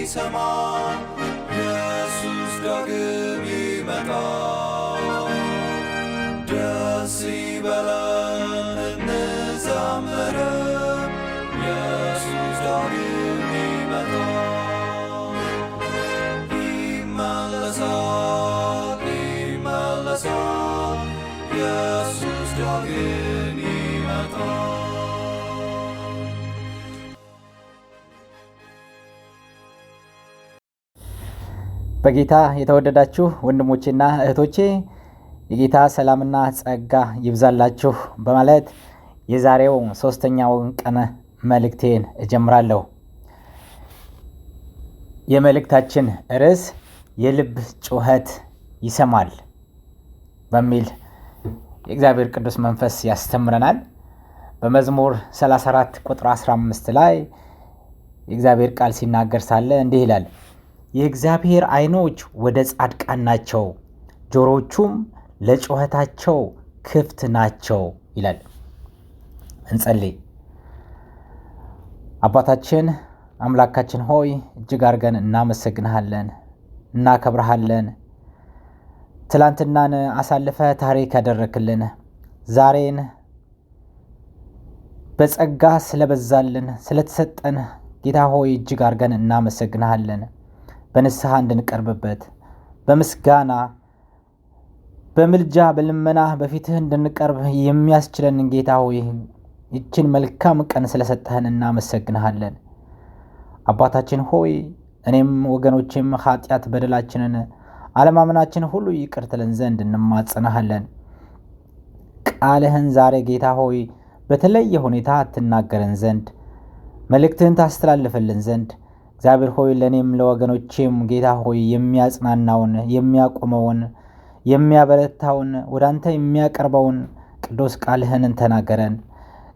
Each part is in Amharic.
ይሰማ ኢየሱስ ዳግም ይመጣ ደስ ይበለን እንዘምር ኢየሱስ ዳግም ይመጣ ይመለሳል ኢየሱስ ዳግም ይመጣ በጌታ የተወደዳችሁ ወንድሞቼና እህቶቼ የጌታ ሰላምና ጸጋ ይብዛላችሁ በማለት የዛሬው ሶስተኛውን ቀን መልእክቴን እጀምራለሁ። የመልእክታችን ርዕስ የልብ ጩኸት ይሰማል በሚል የእግዚአብሔር ቅዱስ መንፈስ ያስተምረናል። በመዝሙር 34 ቁጥር 15 ላይ የእግዚአብሔር ቃል ሲናገር ሳለ እንዲህ ይላል፣ የእግዚአብሔር ዓይኖች ወደ ጻድቃን ናቸው፣ ጆሮቹም ለጩኸታቸው ክፍት ናቸው ይላል። እንጸልይ። አባታችን አምላካችን ሆይ እጅግ አድርገን እናመሰግንሃለን፣ እናከብረሃለን። ትላንትናን አሳልፈ ታሪክ ያደረክልን ዛሬን በጸጋ ስለበዛልን ስለተሰጠን ጌታ ሆይ እጅግ አድርገን እናመሰግንሃለን። በንስሐ እንድንቀርብበት በምስጋና በምልጃ በልመና በፊትህ እንድንቀርብ የሚያስችለን ጌታ ሆይ ይችን መልካም ቀን ስለሰጠህን እናመሰግንሃለን። አባታችን ሆይ እኔም ወገኖቼም ኃጢአት በደላችንን አለማመናችን ሁሉ ይቅር ትለን ዘንድ እንማጸናሃለን። ቃልህን ዛሬ ጌታ ሆይ በተለየ ሁኔታ ትናገረን ዘንድ መልእክትህን ታስተላልፍልን ዘንድ እግዚአብሔር ሆይ ለእኔም ለወገኖቼም ጌታ ሆይ የሚያጽናናውን የሚያቆመውን የሚያበረታውን ወደ አንተ የሚያቀርበውን ቅዱስ ቃልህን ተናገረን።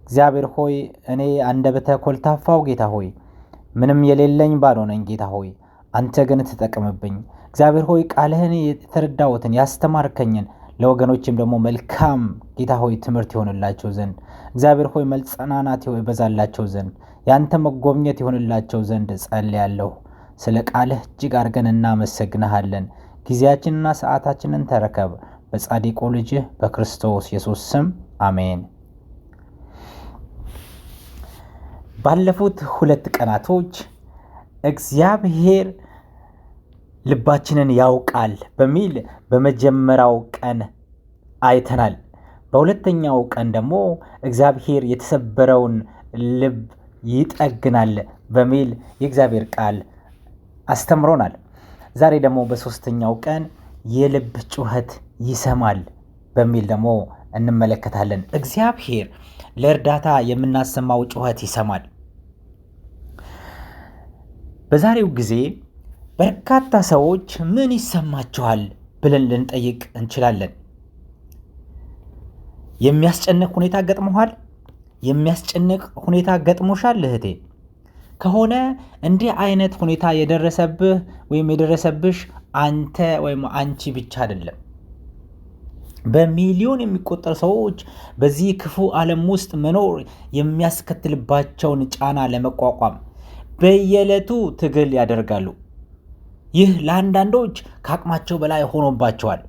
እግዚአብሔር ሆይ እኔ አንደበተ ኮልታፋው ጌታ ሆይ ምንም የሌለኝ ባዶ ነኝ ጌታ ሆይ አንተ ግን ተጠቀምብኝ። እግዚአብሔር ሆይ ቃልህን የተረዳሁትን ያስተማርከኝን ለወገኖችም ደግሞ መልካም ጌታ ሆይ ትምህርት ይሆንላቸው ዘንድ እግዚአብሔር ሆይ መጽናናት ይበዛላቸው ዘንድ ያንተ መጎብኘት ይሆንላቸው ዘንድ ጸልያለሁ። ስለ ቃልህ እጅግ አድርገን እናመሰግንሃለን። ጊዜያችንና ሰዓታችንን ተረከብ። በጻድቁ ልጅህ በክርስቶስ ኢየሱስ ስም አሜን። ባለፉት 2 ቀናቶች እግዚአብሔር ልባችንን ያውቃል በሚል በመጀመሪያው ቀን አይተናል። በሁለተኛው ቀን ደግሞ እግዚአብሔር የተሰበረውን ልብ ይጠግናል በሚል የእግዚአብሔር ቃል አስተምሮናል። ዛሬ ደግሞ በሶስተኛው ቀን የልብ ጩኸት ይሰማል በሚል ደግሞ እንመለከታለን። እግዚአብሔር ለእርዳታ የምናሰማው ጩኸት ይሰማል። በዛሬው ጊዜ በርካታ ሰዎች ምን ይሰማቸዋል ብለን ልንጠይቅ እንችላለን። የሚያስጨንቅ ሁኔታ ገጥሞሃል? የሚያስጨንቅ ሁኔታ ገጥሞሻል እህቴ? ከሆነ እንዲህ አይነት ሁኔታ የደረሰብህ ወይም የደረሰብሽ አንተ ወይም አንቺ ብቻ አይደለም። በሚሊዮን የሚቆጠሩ ሰዎች በዚህ ክፉ ዓለም ውስጥ መኖር የሚያስከትልባቸውን ጫና ለመቋቋም በየዕለቱ ትግል ያደርጋሉ። ይህ ለአንዳንዶች ከአቅማቸው በላይ ሆኖባቸዋል።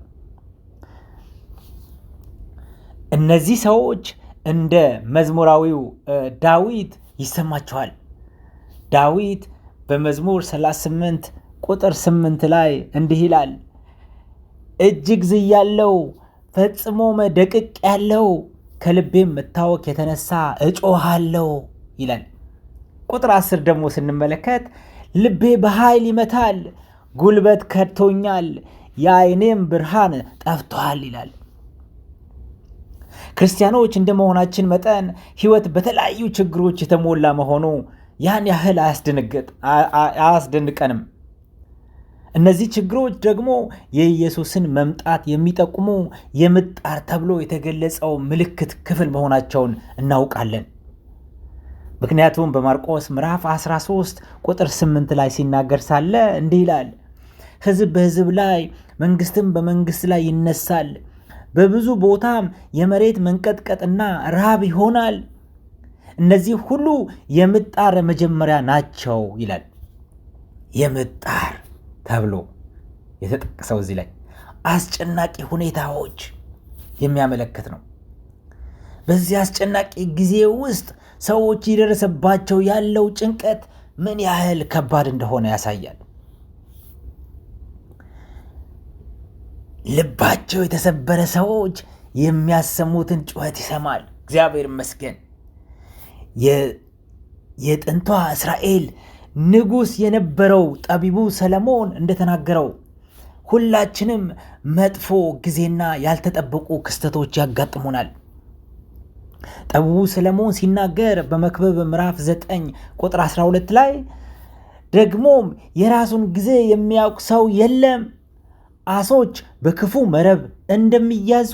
እነዚህ ሰዎች እንደ መዝሙራዊው ዳዊት ይሰማቸዋል። ዳዊት በመዝሙር 38 ቁጥር 8 ላይ እንዲህ ይላል፣ እጅግ ዝያለው ፈጽሞ ደቅቅ ያለው ከልቤም መታወክ የተነሳ እጮሃለው ይላል። ቁጥር 10 ደግሞ ስንመለከት ልቤ በኃይል ይመታል፣ ጉልበት ከድቶኛል፣ የዓይኔም ብርሃን ጠፍቷል ይላል። ክርስቲያኖች እንደመሆናችን መጠን ሕይወት በተለያዩ ችግሮች የተሞላ መሆኑ ያን ያህል አያስደንቀንም። እነዚህ ችግሮች ደግሞ የኢየሱስን መምጣት የሚጠቁሙ የምጣር ተብሎ የተገለጸው ምልክት ክፍል መሆናቸውን እናውቃለን። ምክንያቱም በማርቆስ ምዕራፍ 13 ቁጥር 8 ላይ ሲናገር ሳለ እንዲህ ይላል፣ ሕዝብ በሕዝብ ላይ መንግስትም በመንግስት ላይ ይነሳል፣ በብዙ ቦታም የመሬት መንቀጥቀጥና ረሃብ ይሆናል። እነዚህ ሁሉ የምጣር መጀመሪያ ናቸው ይላል። የምጣር ተብሎ የተጠቀሰው እዚህ ላይ አስጨናቂ ሁኔታዎች የሚያመለክት ነው። በዚህ አስጨናቂ ጊዜ ውስጥ ሰዎች የደረሰባቸው ያለው ጭንቀት ምን ያህል ከባድ እንደሆነ ያሳያል። ልባቸው የተሰበረ ሰዎች የሚያሰሙትን ጩኸት ይሰማል። እግዚአብሔር ይመስገን። የጥንቷ እስራኤል ንጉሥ የነበረው ጠቢቡ ሰለሞን እንደተናገረው ሁላችንም መጥፎ ጊዜና ያልተጠበቁ ክስተቶች ያጋጥሙናል። ጠቢቡ ሰለሞን ሲናገር በመክብብ ምዕራፍ 9 ቁጥር 12 ላይ ደግሞም የራሱን ጊዜ የሚያውቅ ሰው የለም፣ አሶች በክፉ መረብ እንደሚያዙ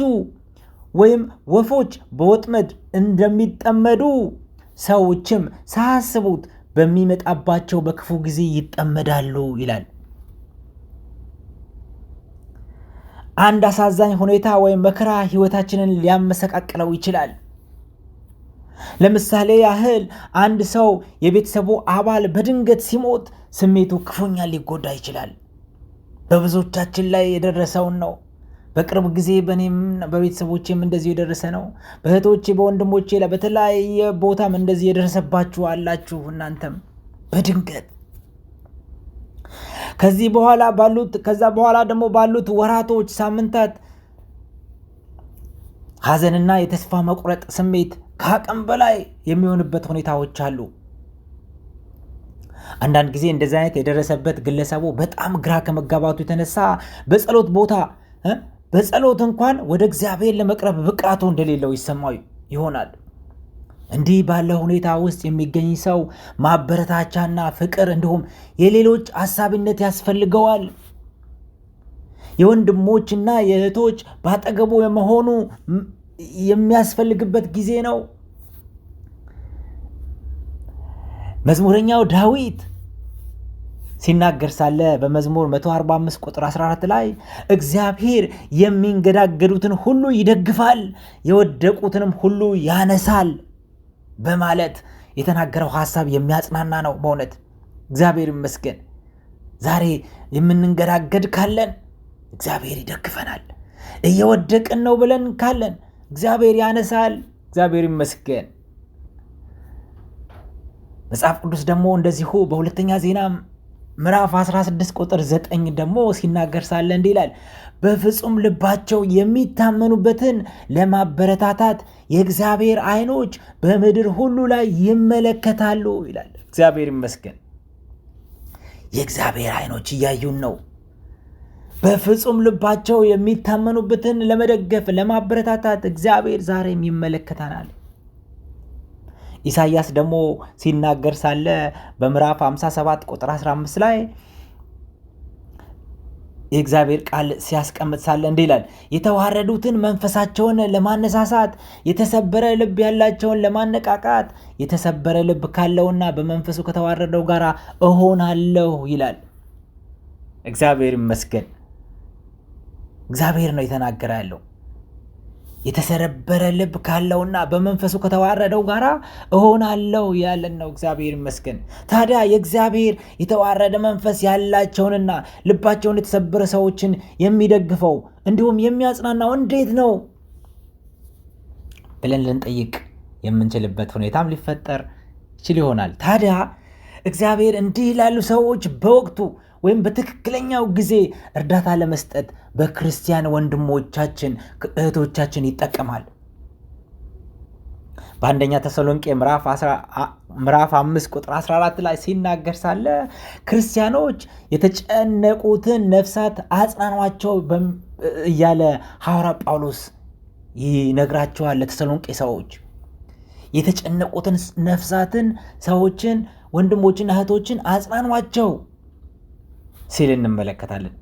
ወይም ወፎች በወጥመድ እንደሚጠመዱ ሰዎችም ሳያስቡት በሚመጣባቸው በክፉ ጊዜ ይጠመዳሉ ይላል። አንድ አሳዛኝ ሁኔታ ወይም መከራ ሕይወታችንን ሊያመሰቃቅለው ይችላል። ለምሳሌ ያህል አንድ ሰው የቤተሰቡ አባል በድንገት ሲሞት ስሜቱ ክፉኛ ሊጎዳ ይችላል። በብዙዎቻችን ላይ የደረሰውን ነው። በቅርብ ጊዜ በእኔም በቤተሰቦቼም እንደዚህ የደረሰ ነው። በእህቶቼ በወንድሞቼ ላይ በተለያየ ቦታም እንደዚህ የደረሰባችሁ አላችሁ። እናንተም በድንገት ከዛ በኋላ ደግሞ ባሉት ወራቶች፣ ሳምንታት ሐዘንና የተስፋ መቁረጥ ስሜት ከአቅም በላይ የሚሆንበት ሁኔታዎች አሉ። አንዳንድ ጊዜ እንደዚህ አይነት የደረሰበት ግለሰቡ በጣም ግራ ከመጋባቱ የተነሳ በጸሎት እንኳን ወደ እግዚአብሔር ለመቅረብ ብቃቱ እንደሌለው ይሰማው ይሆናል። እንዲህ ባለ ሁኔታ ውስጥ የሚገኝ ሰው ማበረታቻና ፍቅር እንዲሁም የሌሎች አሳቢነት ያስፈልገዋል። የወንድሞችና የእህቶች ባጠገቡ የመሆኑ የሚያስፈልግበት ጊዜ ነው። መዝሙረኛው ዳዊት ሲናገር ሳለ በመዝሙር 145 ቁጥር 14 ላይ እግዚአብሔር የሚንገዳገዱትን ሁሉ ይደግፋል፣ የወደቁትንም ሁሉ ያነሳል በማለት የተናገረው ሐሳብ የሚያጽናና ነው። በእውነት እግዚአብሔር ይመስገን። ዛሬ የምንንገዳገድ ካለን እግዚአብሔር ይደግፈናል። እየወደቅን ነው ብለን ካለን እግዚአብሔር ያነሳል። እግዚአብሔር ይመስገን። መጽሐፍ ቅዱስ ደግሞ እንደዚሁ በሁለተኛ ዜና ምዕራፍ 16 ቁጥር 9 ደግሞ ሲናገር ሳለ እንዲህ ይላል፣ በፍጹም ልባቸው የሚታመኑበትን ለማበረታታት የእግዚአብሔር ዓይኖች በምድር ሁሉ ላይ ይመለከታሉ ይላል። እግዚአብሔር ይመስገን። የእግዚአብሔር ዓይኖች እያዩን ነው። በፍጹም ልባቸው የሚታመኑበትን ለመደገፍ ለማበረታታት እግዚአብሔር ዛሬም ይመለከተናል። ኢሳይያስ ደግሞ ሲናገር ሳለ በምዕራፍ 57 ቁጥር 15 ላይ የእግዚአብሔር ቃል ሲያስቀምጥ ሳለ እንዲህ ይላል፣ የተዋረዱትን መንፈሳቸውን ለማነሳሳት የተሰበረ ልብ ያላቸውን ለማነቃቃት የተሰበረ ልብ ካለውና በመንፈሱ ከተዋረደው ጋር እሆናለሁ ይላል። እግዚአብሔር ይመስገን። እግዚአብሔር ነው የተናገረ ያለው። የተሰበረ ልብ ካለውና በመንፈሱ ከተዋረደው ጋር እሆናለሁ ያለን ነው። እግዚአብሔር ይመስገን። ታዲያ የእግዚአብሔር የተዋረደ መንፈስ ያላቸውንና ልባቸውን የተሰበረ ሰዎችን የሚደግፈው እንዲሁም የሚያጽናናው እንዴት ነው ብለን ልንጠይቅ የምንችልበት ሁኔታም ሊፈጠር ይችል ይሆናል። ታዲያ እግዚአብሔር እንዲህ ላሉ ሰዎች በወቅቱ ወይም በትክክለኛው ጊዜ እርዳታ ለመስጠት በክርስቲያን ወንድሞቻችን እህቶቻችን ይጠቀማል። በአንደኛ ተሰሎንቄ ምዕራፍ 5 ቁጥር 14 ላይ ሲናገር ሳለ ክርስቲያኖች የተጨነቁትን ነፍሳት አጽናኗቸው እያለ ሐዋርያ ጳውሎስ ይነግራቸዋል ለተሰሎንቄ ሰዎች። የተጨነቁትን ነፍሳትን ሰዎችን ወንድሞችና እህቶችን አጽናኗቸው ሲል እንመለከታለን።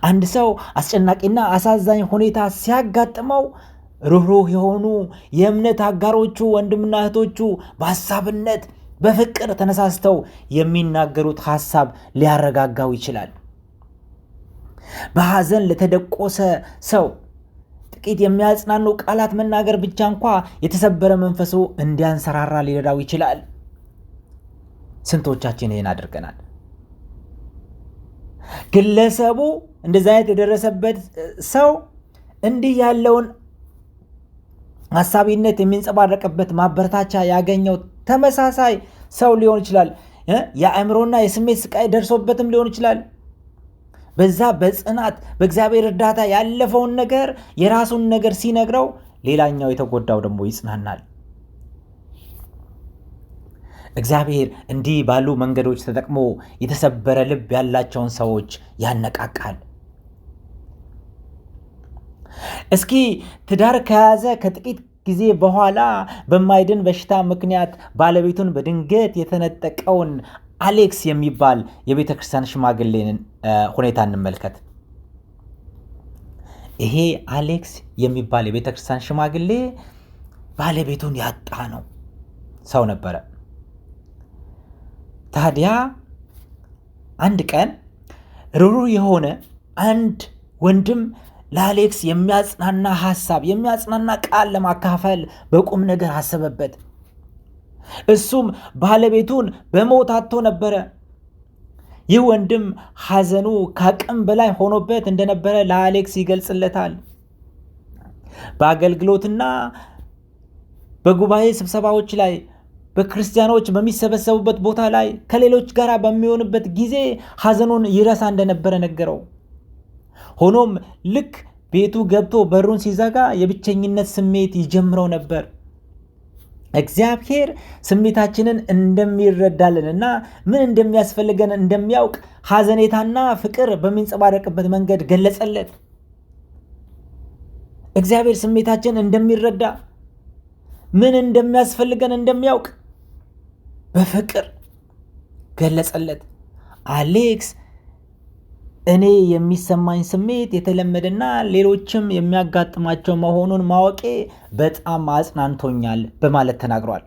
አንድ ሰው አስጨናቂና አሳዛኝ ሁኔታ ሲያጋጥመው ሩህሩህ የሆኑ የእምነት አጋሮቹ ወንድምና እህቶቹ በሐሳብነት በፍቅር ተነሳስተው የሚናገሩት ሐሳብ ሊያረጋጋው ይችላል። በሐዘን ለተደቆሰ ሰው ጥቂት የሚያጽናኑ ቃላት መናገር ብቻ እንኳ የተሰበረ መንፈሱ እንዲያንሰራራ ሊረዳው ይችላል። ስንቶቻችን ይህን አድርገናል? ግለሰቡ እንደዚህ አይነት የደረሰበት ሰው እንዲህ ያለውን ሐሳቢነት የሚንጸባረቅበት ማበረታቻ ያገኘው ተመሳሳይ ሰው ሊሆን ይችላል። የአእምሮና የስሜት ስቃይ ደርሶበትም ሊሆን ይችላል። በዛ በጽናት በእግዚአብሔር እርዳታ ያለፈውን ነገር የራሱን ነገር ሲነግረው ሌላኛው የተጎዳው ደግሞ ይጽናናል። እግዚአብሔር እንዲህ ባሉ መንገዶች ተጠቅሞ የተሰበረ ልብ ያላቸውን ሰዎች ያነቃቃል። እስኪ ትዳር ከያዘ ከጥቂት ጊዜ በኋላ በማይድን በሽታ ምክንያት ባለቤቱን በድንገት የተነጠቀውን አሌክስ የሚባል የቤተ ክርስቲያን ሽማግሌን ሁኔታ እንመልከት። ይሄ አሌክስ የሚባል የቤተ ክርስቲያን ሽማግሌ ባለቤቱን ያጣ ነው ሰው ነበረ። ታዲያ አንድ ቀን ሩህሩህ የሆነ አንድ ወንድም ለአሌክስ የሚያጽናና ሐሳብ የሚያጽናና ቃል ለማካፈል በቁም ነገር አሰበበት። እሱም ባለቤቱን በሞት አጥቶ ነበረ። ይህ ወንድም ሐዘኑ ከአቅም በላይ ሆኖበት እንደነበረ ለአሌክስ ይገልጽለታል። በአገልግሎትና በጉባኤ ስብሰባዎች ላይ በክርስቲያኖች በሚሰበሰቡበት ቦታ ላይ ከሌሎች ጋር በሚሆንበት ጊዜ ሐዘኑን ይረሳ እንደነበረ ነገረው። ሆኖም ልክ ቤቱ ገብቶ በሩን ሲዘጋ የብቸኝነት ስሜት ይጀምረው ነበር። እግዚአብሔር ስሜታችንን እንደሚረዳልንና ምን እንደሚያስፈልገን እንደሚያውቅ ሐዘኔታና ፍቅር በሚንጸባረቅበት መንገድ ገለጸለት። እግዚአብሔር ስሜታችንን እንደሚረዳ ምን እንደሚያስፈልገን እንደሚያውቅ በፍቅር ገለጸለት። አሌክስ እኔ የሚሰማኝ ስሜት የተለመደና ሌሎችም የሚያጋጥማቸው መሆኑን ማወቄ በጣም አጽናንቶኛል በማለት ተናግሯል።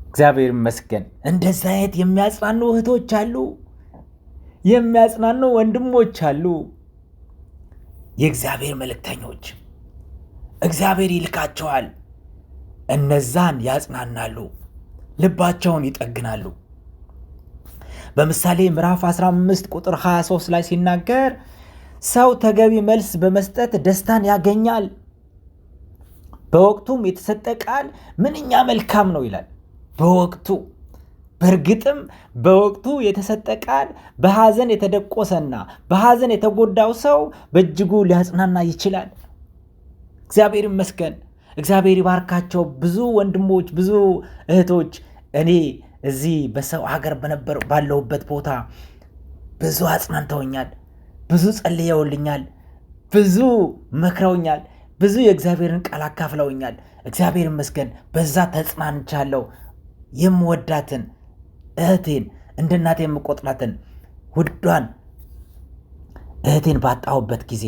እግዚአብሔር ይመስገን። እንደዚህ አይነት የሚያጽናኑ እህቶች አሉ፣ የሚያጽናኑ ወንድሞች አሉ። የእግዚአብሔር መልእክተኞች እግዚአብሔር ይልካቸዋል። እነዛን ያጽናናሉ፣ ልባቸውን ይጠግናሉ። በምሳሌ ምዕራፍ 15 ቁጥር 23 ላይ ሲናገር ሰው ተገቢ መልስ በመስጠት ደስታን ያገኛል፣ በወቅቱም የተሰጠ ቃል ምንኛ መልካም ነው ይላል። በወቅቱ በእርግጥም በወቅቱ የተሰጠ ቃል በሐዘን የተደቆሰና በሐዘን የተጎዳው ሰው በእጅጉ ሊያጽናና ይችላል። እግዚአብሔር ይመስገን። እግዚአብሔር ይባርካቸው። ብዙ ወንድሞች፣ ብዙ እህቶች እኔ እዚህ በሰው ሀገር ባለሁበት ቦታ ብዙ አጽናንተውኛል፣ ብዙ ጸልየውልኛል፣ ብዙ መክረውኛል፣ ብዙ የእግዚአብሔርን ቃል አካፍለውኛል። እግዚአብሔር ይመስገን። በዛ ተጽናንቻለሁ። የምወዳትን እህቴን እንደ እናቴ የምቆጥራትን ውዷን እህቴን ባጣሁበት ጊዜ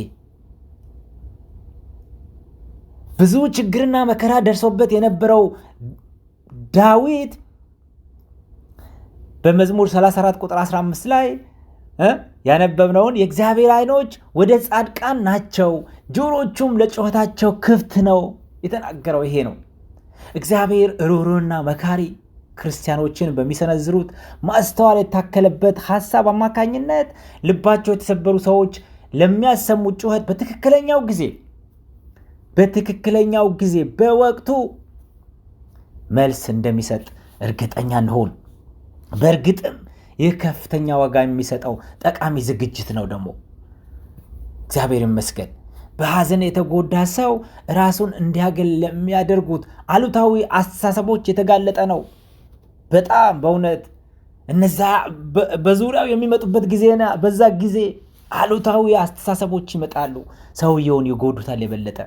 ብዙ ችግርና መከራ ደርሶበት የነበረው ዳዊት በመዝሙር 34 ቁጥር 15 ላይ ያነበብነውን የእግዚአብሔር ዓይኖች ወደ ጻድቃን ናቸው፣ ጆሮቹም ለጩኸታቸው ክፍት ነው የተናገረው ይሄ ነው። እግዚአብሔር ሩህሩህና መካሪ፣ ክርስቲያኖችን በሚሰነዝሩት ማስተዋል የታከለበት ሐሳብ አማካኝነት ልባቸው የተሰበሩ ሰዎች ለሚያሰሙት ጩኸት በትክክለኛው ጊዜ በወቅቱ መልስ እንደሚሰጥ እርግጠኛ እንሆን። በእርግጥም ይህ ከፍተኛ ዋጋ የሚሰጠው ጠቃሚ ዝግጅት ነው። ደግሞ እግዚአብሔር ይመስገን። በሐዘን የተጎዳ ሰው ራሱን እንዲያገል ለሚያደርጉት አሉታዊ አስተሳሰቦች የተጋለጠ ነው። በጣም በእውነት እነዛ በዙሪያው የሚመጡበት ጊዜና በዛ ጊዜ አሉታዊ አስተሳሰቦች ይመጣሉ፣ ሰውየውን ይጎዱታል የበለጠ።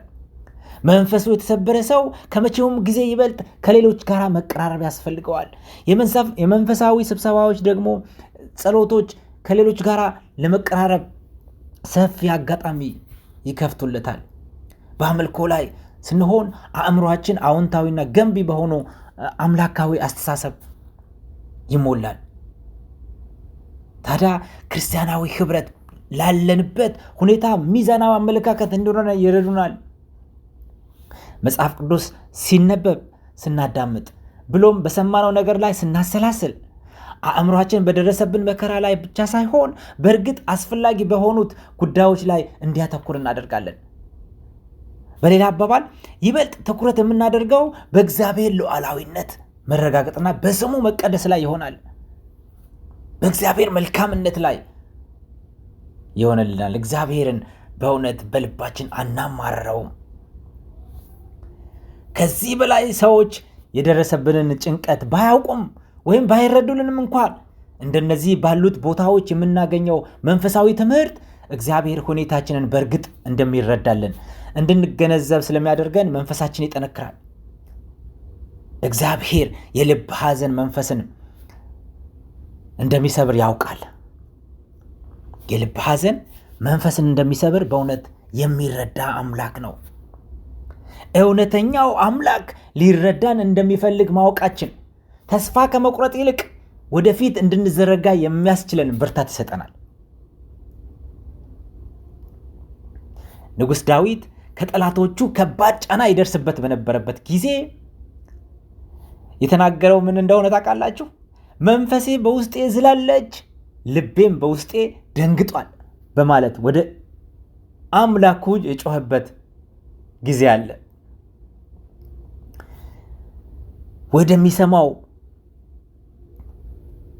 መንፈሱ የተሰበረ ሰው ከመቼውም ጊዜ ይበልጥ ከሌሎች ጋር መቀራረብ ያስፈልገዋል። የመንፈሳዊ ስብሰባዎች ደግሞ ጸሎቶች ከሌሎች ጋር ለመቀራረብ ሰፊ አጋጣሚ ይከፍቱለታል። በአምልኮ ላይ ስንሆን አእምሯችን አዎንታዊና ገንቢ በሆኑ አምላካዊ አስተሳሰብ ይሞላል። ታዲያ ክርስቲያናዊ ህብረት ላለንበት ሁኔታ ሚዛናዊ አመለካከት እንዲሆነ ይረዱናል። መጽሐፍ ቅዱስ ሲነበብ ስናዳምጥ ብሎም በሰማነው ነገር ላይ ስናሰላስል አእምሯችን በደረሰብን መከራ ላይ ብቻ ሳይሆን በእርግጥ አስፈላጊ በሆኑት ጉዳዮች ላይ እንዲያተኩር እናደርጋለን። በሌላ አባባል ይበልጥ ትኩረት የምናደርገው በእግዚአብሔር ሉዓላዊነት መረጋገጥና በስሙ መቀደስ ላይ ይሆናል። በእግዚአብሔር መልካምነት ላይ ይሆንልናል። እግዚአብሔርን በእውነት በልባችን አናማርረውም። ከዚህ በላይ ሰዎች የደረሰብንን ጭንቀት ባያውቁም ወይም ባይረዱልንም እንኳን እንደነዚህ ባሉት ቦታዎች የምናገኘው መንፈሳዊ ትምህርት እግዚአብሔር ሁኔታችንን በእርግጥ እንደሚረዳልን እንድንገነዘብ ስለሚያደርገን መንፈሳችን ይጠነክራል። እግዚአብሔር የልብ ሐዘን መንፈስን እንደሚሰብር ያውቃል። የልብ ሐዘን መንፈስን እንደሚሰብር በእውነት የሚረዳ አምላክ ነው። እውነተኛው አምላክ ሊረዳን እንደሚፈልግ ማወቃችን ተስፋ ከመቁረጥ ይልቅ ወደፊት እንድንዘረጋ የሚያስችለን ብርታት ይሰጠናል። ንጉሥ ዳዊት ከጠላቶቹ ከባድ ጫና ይደርስበት በነበረበት ጊዜ የተናገረው ምን እንደሆነ ታውቃላችሁ? መንፈሴ በውስጤ ዝላለች፣ ልቤም በውስጤ ደንግጧል በማለት ወደ አምላኩ የጮኸበት ጊዜ አለ። ወደሚሰማው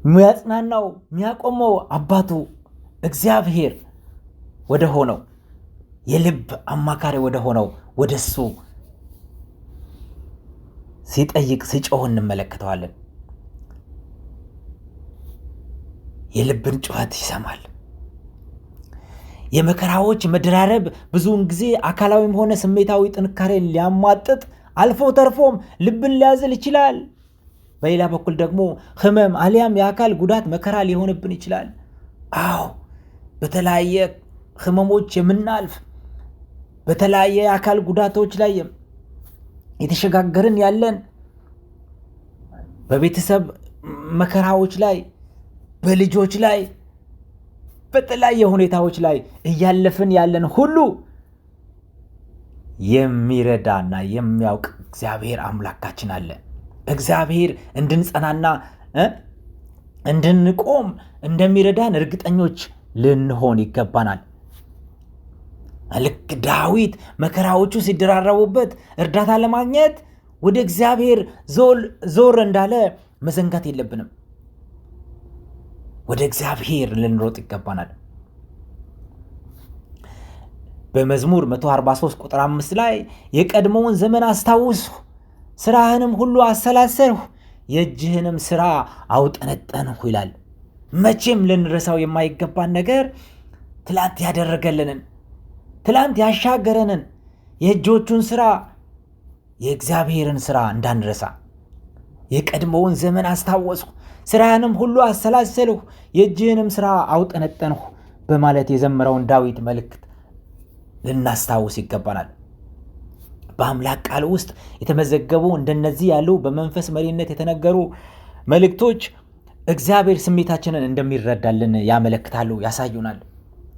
የሚያጽናናው የሚያቆመው አባቱ እግዚአብሔር ወደ ሆነው የልብ አማካሪ ወደ ሆነው ወደሱ ሲጠይቅ ሲጮህ እንመለከተዋለን። የልብን ጩኸት ይሰማል። የመከራዎች መደራረብ ብዙውን ጊዜ አካላዊም ሆነ ስሜታዊ ጥንካሬን ሊያሟጥጥ አልፎ ተርፎም ልብን ሊያዝል ይችላል። በሌላ በኩል ደግሞ ህመም አሊያም የአካል ጉዳት መከራ ሊሆንብን ይችላል። አዎ በተለያየ ህመሞች የምናልፍ በተለያየ የአካል ጉዳቶች ላይ የተሸጋገርን ያለን በቤተሰብ መከራዎች ላይ በልጆች ላይ በተለያየ ሁኔታዎች ላይ እያለፍን ያለን ሁሉ የሚረዳና የሚያውቅ እግዚአብሔር አምላካችን አለ። እግዚአብሔር እንድንጸናና እንድንቆም እንደሚረዳን እርግጠኞች ልንሆን ይገባናል። ልክ ዳዊት መከራዎቹ ሲደራረቡበት እርዳታ ለማግኘት ወደ እግዚአብሔር ዞር እንዳለ መዘንጋት የለብንም። ወደ እግዚአብሔር ልንሮጥ ይገባናል። በመዝሙር 143 ቁጥር 5 ላይ የቀድሞውን ዘመን አስታውስሁ፣ ስራህንም ሁሉ አሰላሰልሁ፣ የእጅህንም ስራ አውጠነጠንሁ ይላል። መቼም ልንረሳው የማይገባን ነገር ትላንት ያደረገልንን ትላንት ያሻገረንን የእጆቹን ስራ የእግዚአብሔርን ስራ እንዳንረሳ። የቀድሞውን ዘመን አስታወስሁ፣ ስራህንም ሁሉ አሰላሰልሁ፣ የእጅህንም ስራ አውጠነጠንሁ በማለት የዘመረውን ዳዊት መልእክት ልናስታውስ ይገባናል። በአምላክ ቃል ውስጥ የተመዘገቡ እንደነዚህ ያሉ በመንፈስ መሪነት የተነገሩ መልእክቶች እግዚአብሔር ስሜታችንን እንደሚረዳልን ያመለክታሉ፣ ያሳዩናል።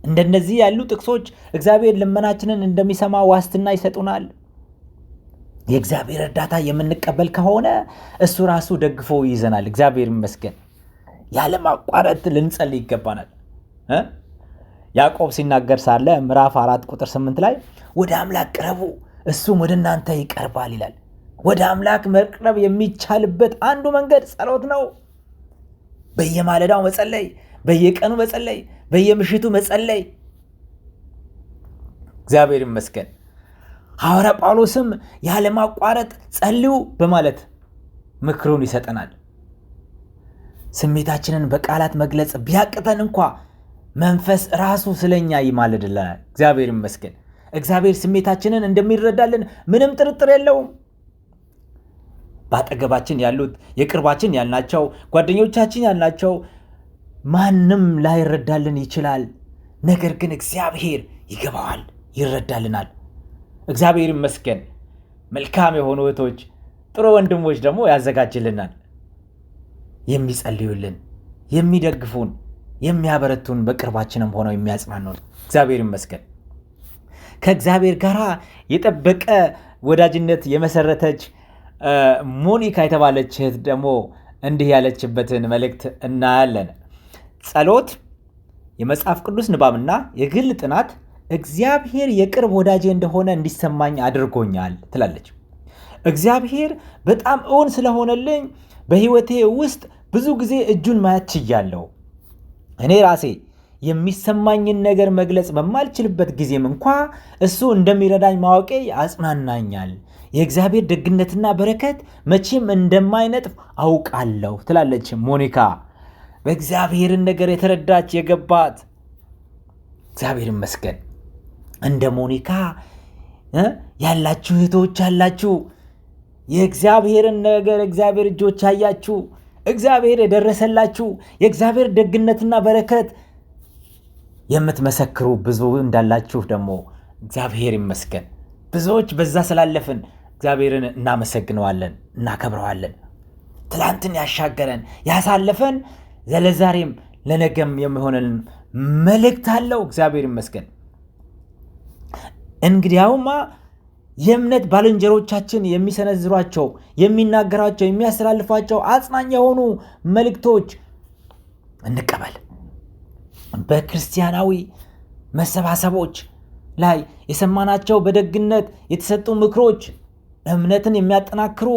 እንደነዚህ ያሉ ጥቅሶች እግዚአብሔር ልመናችንን እንደሚሰማ ዋስትና ይሰጡናል። የእግዚአብሔር እርዳታ የምንቀበል ከሆነ እሱ ራሱ ደግፎ ይይዘናል። እግዚአብሔር ይመስገን። ያለማቋረጥ ልንጸልይ ይገባናል። ያዕቆብ ሲናገር ሳለ ምዕራፍ 4 ቁጥር 8 ላይ ወደ አምላክ ቅረቡ እሱም ወደ እናንተ ይቀርባል ይላል። ወደ አምላክ መቅረብ የሚቻልበት አንዱ መንገድ ጸሎት ነው። በየማለዳው መጸለይ፣ በየቀኑ መጸለይ፣ በየምሽቱ መጸለይ። እግዚአብሔር ይመስገን። ሐዋርያ ጳውሎስም ያለማቋረጥ ጸልዩ በማለት ምክሩን ይሰጠናል። ስሜታችንን በቃላት መግለጽ ቢያቅተን እንኳ መንፈስ ራሱ ስለኛ ይማልድልናል። እግዚአብሔር ይመስገን። እግዚአብሔር ስሜታችንን እንደሚረዳልን ምንም ጥርጥር የለውም። በአጠገባችን ያሉት የቅርባችን ያልናቸው ጓደኞቻችን ያልናቸው ማንም ላይረዳልን ይችላል። ነገር ግን እግዚአብሔር ይገባዋል፣ ይረዳልናል። እግዚአብሔር ይመስገን። መልካም የሆኑ እህቶች፣ ጥሩ ወንድሞች ደግሞ ያዘጋጅልናል። የሚጸልዩልን፣ የሚደግፉን፣ የሚያበረቱን፣ በቅርባችንም ሆነው የሚያጽናኑን። እግዚአብሔር ይመስገን። ከእግዚአብሔር ጋር የጠበቀ ወዳጅነት የመሰረተች ሞኒካ የተባለች እህት ደግሞ እንዲህ ያለችበትን መልእክት እናያለን። ጸሎት፣ የመጽሐፍ ቅዱስ ንባብና የግል ጥናት እግዚአብሔር የቅርብ ወዳጄ እንደሆነ እንዲሰማኝ አድርጎኛል ትላለች። እግዚአብሔር በጣም እውን ስለሆነልኝ በሕይወቴ ውስጥ ብዙ ጊዜ እጁን ማየት ችያለሁ። እኔ ራሴ የሚሰማኝን ነገር መግለጽ በማልችልበት ጊዜም እንኳ እሱ እንደሚረዳኝ ማወቄ ያጽናናኛል። የእግዚአብሔር ደግነትና በረከት መቼም እንደማይነጥፍ አውቃለሁ ትላለች ሞኒካ። በእግዚአብሔርን ነገር የተረዳች የገባት፣ እግዚአብሔር ይመስገን። እንደ ሞኒካ ያላችሁ እህቶች ያላችሁ፣ የእግዚአብሔርን ነገር እግዚአብሔር እጆች ያያችሁ፣ እግዚአብሔር የደረሰላችሁ፣ የእግዚአብሔር ደግነትና በረከት የምትመሰክሩ ብዙ እንዳላችሁ ደግሞ እግዚአብሔር ይመስገን። ብዙዎች በዛ ስላለፍን እግዚአብሔርን እናመሰግነዋለን፣ እናከብረዋለን። ትላንትን ያሻገረን ያሳለፈን ለዛሬም ለነገም የሚሆነን መልእክት አለው። እግዚአብሔር ይመስገን። እንግዲያውማ የእምነት ባልንጀሮቻችን የሚሰነዝሯቸው፣ የሚናገሯቸው፣ የሚያስተላልፏቸው አጽናኝ የሆኑ መልእክቶች እንቀበል። በክርስቲያናዊ መሰባሰቦች ላይ የሰማናቸው በደግነት የተሰጡ ምክሮች እምነትን የሚያጠናክሩ፣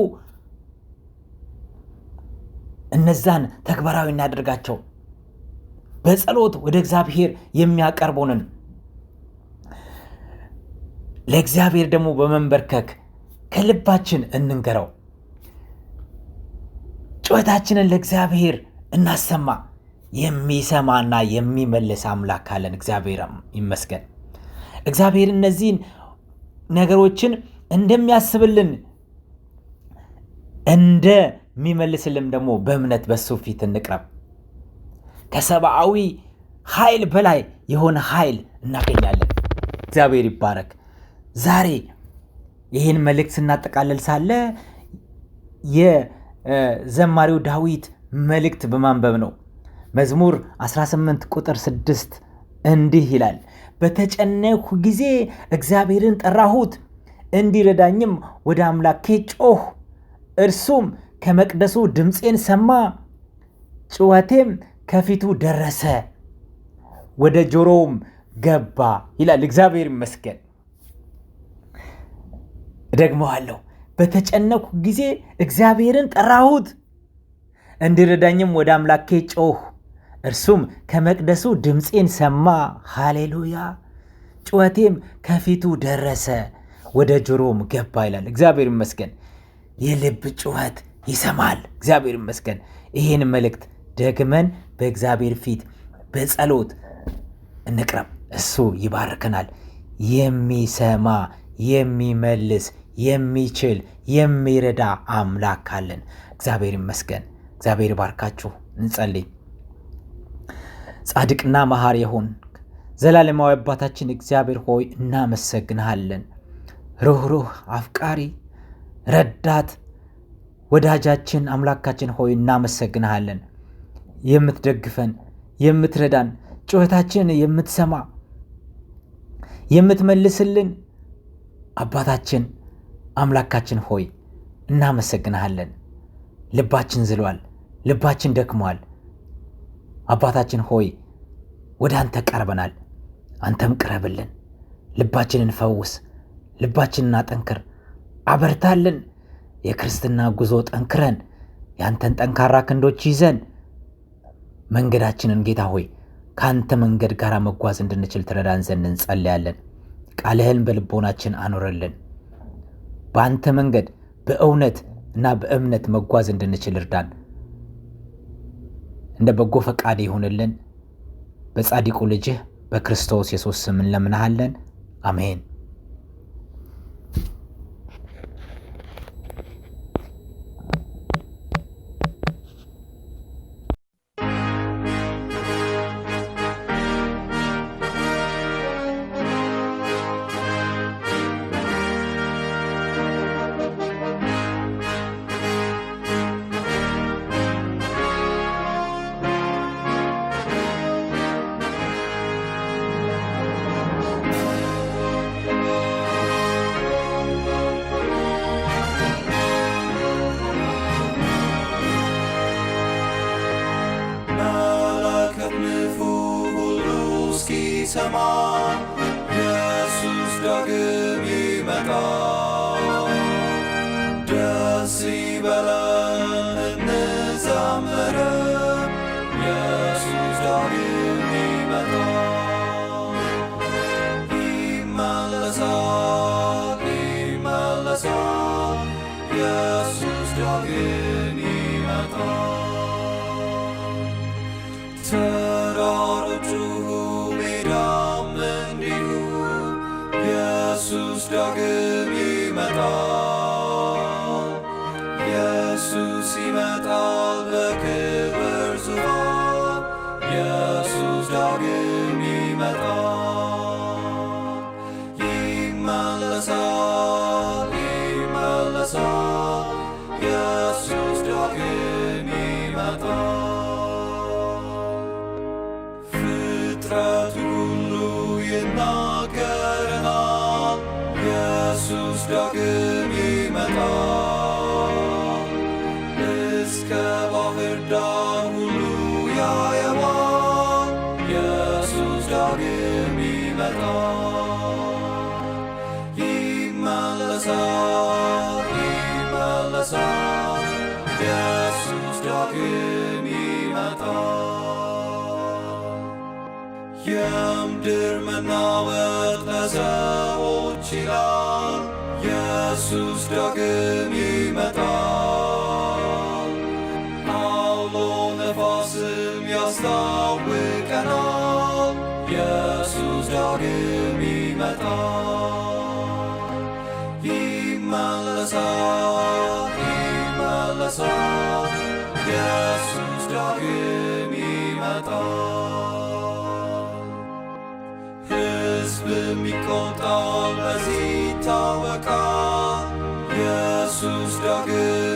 እነዛን ተግባራዊ እናደርጋቸው። በጸሎት ወደ እግዚአብሔር የሚያቀርቡንን ለእግዚአብሔር ደግሞ በመንበርከክ ከልባችን እንንገረው። ጩኸታችንን ለእግዚአብሔር እናሰማ። የሚሰማና የሚመልስ አምላክ አለን። እግዚአብሔር ይመስገን። እግዚአብሔር እነዚህን ነገሮችን እንደሚያስብልን እንደሚመልስልን ደግሞ በእምነት በሱ ፊት እንቅረብ። ከሰብአዊ ኃይል በላይ የሆነ ኃይል እናገኛለን። እግዚአብሔር ይባረክ። ዛሬ ይህን መልእክት ስናጠቃልል ሳለ የዘማሪው ዳዊት መልእክት በማንበብ ነው። መዝሙር 18 ቁጥር 6 እንዲህ ይላል፣ በተጨነኩ ጊዜ እግዚአብሔርን ጠራሁት፣ እንዲረዳኝም ወደ አምላኬ ጮህ። እርሱም ከመቅደሱ ድምፄን ሰማ፣ ጩኸቴም ከፊቱ ደረሰ፣ ወደ ጆሮውም ገባ ይላል። እግዚአብሔር ይመስገን። ደግመዋለሁ። በተጨነኩ ጊዜ እግዚአብሔርን ጠራሁት፣ እንዲረዳኝም ወደ አምላኬ ጮህ። እርሱም ከመቅደሱ ድምፄን ሰማ። ሃሌሉያ። ጩኸቴም ከፊቱ ደረሰ፣ ወደ ጆሮም ገባ ይላል። እግዚአብሔር ይመስገን። የልብ ጩኸት ይሰማል። እግዚአብሔር ይመስገን። ይህን መልእክት ደግመን በእግዚአብሔር ፊት በጸሎት እንቅረብ። እሱ ይባርከናል። የሚሰማ የሚመልስ የሚችል የሚረዳ አምላክ አለን። እግዚአብሔር ይመስገን። እግዚአብሔር ይባርካችሁ። እንጸልይ። ጻድቅና መሐሪ የሆን ዘላለማዊ አባታችን እግዚአብሔር ሆይ እናመሰግንሃለን። ሩህሩህ አፍቃሪ ረዳት ወዳጃችን አምላካችን ሆይ እናመሰግንሃለን። የምትደግፈን የምትረዳን፣ ጩኸታችንን የምትሰማ የምትመልስልን አባታችን አምላካችን ሆይ እናመሰግንሃለን። ልባችን ዝሏል፣ ልባችን ደክሟል። አባታችን ሆይ ወደ አንተ ቀርበናል። አንተም ቅረብልን። ልባችንን ፈውስ፣ ልባችንን አጠንክር፣ አበርታልን። የክርስትና ጉዞ ጠንክረን ያንተን ጠንካራ ክንዶች ይዘን መንገዳችንን ጌታ ሆይ ከአንተ መንገድ ጋር መጓዝ እንድንችል ትረዳን ዘንድ እንጸልያለን። ቃልህን በልቦናችን አኖረልን። በአንተ መንገድ በእውነት እና በእምነት መጓዝ እንድንችል እርዳን። እንደ በጎ ፈቃድ ይሁንልን። በጻድቁ ልጅህ በክርስቶስ ኢየሱስ ስም እንለምንሃለን። አሜን። እንሰማ ኢየሱስ ዳግም ይመጣል። ደስ ይበለን እንዘምር ኢየሱስ ዳግም ይመጣል። ይመለሳል ይመለሳል ኢየሱስ ዳግም ይመጣል። ተራሮቹ ሜዳም እንዲሁ ኢየሱስ ዳግም ይመጣል። ኢየሱስ ይመጣል በክብር ዙፋን ኢየሱስ ዳግም ይመጣል። ይመለሳል ይመለሳል ኢየሱስ ዳግም ይመጣል። ፍጥረቱ ሁሉ ይናገረናል ኢየሱስ ዳግም ይመጣል። እስከ ባህር ዳር ሁሉ ያየዋል ኢየሱስ ዳግም ይመጣል። ይመለሳል ይመለሳል ኢየሱስ ዳግም ይመጣል። የምድር መናወጥ ለሰዎች ይላል ኢየሱስ ዳግም ይመጣል። አውሎ ነፋስም ያስታውቀናል ኢየሱስ ዳግም ይመጣል። ይመለሳል ይመለሳል ኢየሱስ ዳግም ይመጣል። ሕዝብም ይቆጣል በዚህ ይታወቃል ኢየሱስ ዳግም